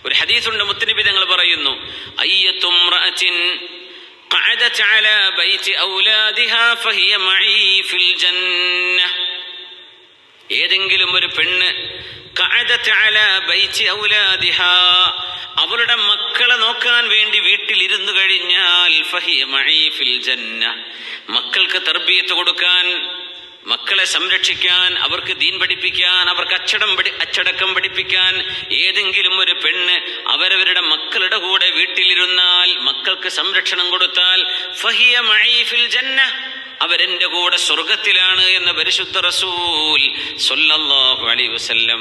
ഒരു ഹദീസുണ്ട്, മുത്തുനബി തങ്ങൾ പറയുന്നു, അയ്യത്തുംറഅത്തിൻ ഖഅദത് അലാ ബൈതി ഔലാദിഹാ ഫഹിയ മഈ ഫിൽ ജന്നഹ്. ഏതെങ്കിലും ഒരു പെണ്ണ് ഖഅദത് അലാ ബൈതി ഔലാദിഹാ, അവരുടെ മക്കളെ നോക്കാൻ വേണ്ടി വീട്ടിലിരുന്നു കഴിഞ്ഞാൽ ഫഹിയ മഈ ഫിൽ ജന്നഹ്, മക്കൾക്ക് തർബിയത്ത് കൊടുക്കാൻ, മക്കളെ സംരക്ഷിക്കാൻ, അവർക്ക് ദീൻ പഠിപ്പിക്കാൻ, അവർക്ക് അച്ചടക്കം പഠിപ്പിക്കാൻ ഏതെങ്കിലും ഒരു പെണ്ണ് അവരവരുടെ മക്കളുടെ കൂടെ വീട്ടിലിരുന്നാൽ, മക്കൾക്ക് സംരക്ഷണം കൊടുത്താൽ ഫഹിയ മഈ ഫിൽ ജന്നഹ്, അവരെന്റെ കൂടെ സ്വർഗത്തിലാണ് എന്ന് പരിശുദ്ധ റസൂൽ സ്വല്ലല്ലാഹു അലൈഹി വസല്ലം.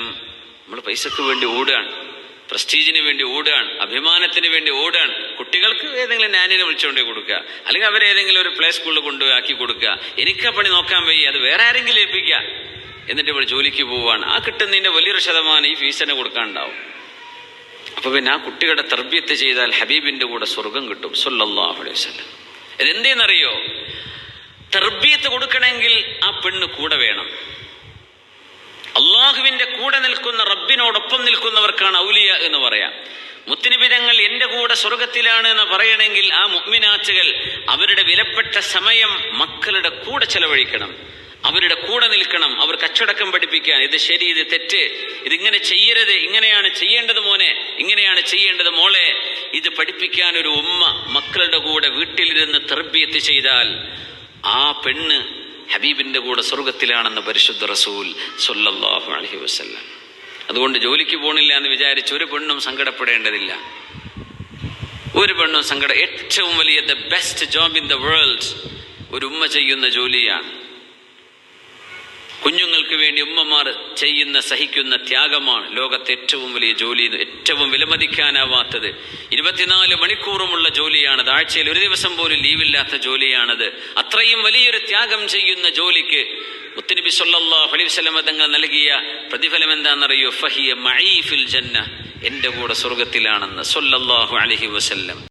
നമ്മൾ പൈസക്ക് വേണ്ടി ഓടുകയാണ്, പ്രസ്റ്റീജിന് വേണ്ടി ഓടുകയാണ്, അഭിമാനത്തിന് വേണ്ടി ഓടുകയാണ്. കുട്ടികൾക്ക് ഏതെങ്കിലും നാനിനെ വിളിച്ചുകൊണ്ടേ കൊടുക്കുക, അല്ലെങ്കിൽ അവരേതെങ്കിലും ഒരു പ്ലേ സ്കൂളിൽ കൊണ്ടുപോയി ആക്കി കൊടുക്കുക. എനിക്ക് ആ പണി നോക്കാൻ വയ്യ, അത് വേറെ ആരെങ്കിലും ഏൽപ്പിക്കുക. എന്നിട്ട് ഇവിടെ ജോലിക്ക് പോവാണ്. ആ കിട്ടുന്നതിന്റെ വലിയൊരു ശതമാനം ഈ ഫീസ് തന്നെ കൊടുക്കാനുണ്ടാവും. അപ്പൊ പിന്നെ ആ കുട്ടികളുടെ തർബിയത്ത് ചെയ്താൽ ഹബീബിന്റെ കൂടെ സ്വർഗം കിട്ടും സ്വല്ലല്ലാഹു അലൈഹി വസല്ലം. ഇതെന്തേന്നറിയോ? തർബിയത്ത് കൊടുക്കണമെങ്കിൽ ആ പെണ്ണ് കൂടെ വേണം. അള്ളാഹുവിന്റെ കൂടെ നിൽക്കുന്ന, റബ്ബിനോടൊപ്പം നിൽക്കുന്നവർക്കാണ് ഔലിയ എന്ന് പറയാം. മുത്തുനബി തങ്ങൾ എന്റെ കൂടെ സ്വർഗത്തിലാണ് എന്ന് പറയണമെങ്കിൽ ആ മുഅ്മിനാത്തുകൾ അവരുടെ വിലപ്പെട്ട സമയം മക്കളുടെ കൂടെ ചെലവഴിക്കണം, അവരുടെ കൂടെ നിൽക്കണം, അവർക്ക് അച്ചടക്കം പഠിപ്പിക്കാൻ. ഇത് ശരി, ഇത് തെറ്റ്, ഇതിങ്ങനെ ചെയ്യരുത്, ഇങ്ങനെയാണ് ചെയ്യേണ്ടത് മോനെ, ഇങ്ങനെയാണ് ചെയ്യേണ്ടത് മോളെ, ഇത് പഠിപ്പിക്കാൻ ഒരു ഉമ്മ മക്കളുടെ കൂടെ വീട്ടിലിരുന്ന് തർബിയത്ത് ചെയ്താൽ ആ പെണ്ണ് ഹബീബിന്റെ കൂടെ സ്വർഗത്തിലാണെന്ന് പരിശുദ്ധ റസൂൽ സ്വല്ലല്ലാഹു അലൈഹി വസല്ലം. അതുകൊണ്ട് ജോലിക്ക് പോണില്ല എന്ന് വിചാരിച്ച് ഒരു പെണ്ണും സങ്കടപ്പെടേണ്ടതില്ല. ഒരു പെണ്ണും ഏറ്റവും വലിയ the best job in the world ഒരു ഉമ്മ ചെയ്യുന്ന ജോലിയാണ്. കുഞ്ഞുങ്ങൾക്ക് വേണ്ടി ഉമ്മമാർ ചെയ്യുന്ന, സഹിക്കുന്ന ത്യാഗമാണ് ലോകത്തെ ഏറ്റവും വലിയ ജോലി, ഏറ്റവും വിലമതിക്കാനാവാത്തത്. 24 മണിക്കൂറുമുള്ള ജോലിയാണത്. ആഴ്ചയിൽ ഒരു ദിവസം പോലും ലീവില്ലാത്ത ജോലിയാണത്. അത്രയും വലിയൊരു ത്യാഗം ചെയ്യുന്ന ജോലിക്ക് മുത്തുനബി സ്വല്ലല്ലാഹു അലൈഹി വസല്ലം തങ്ങൾ നൽകിയ പ്രതിഫലം എന്താണെന്നറിയോ? ഫഹിയ മഈ ഫിൽ ജന്നഹ്, എന്റെ കൂടെ സ്വർഗത്തിലാണെന്ന് സ്വല്ലല്ലാഹു അലൈഹി വസല്ലം.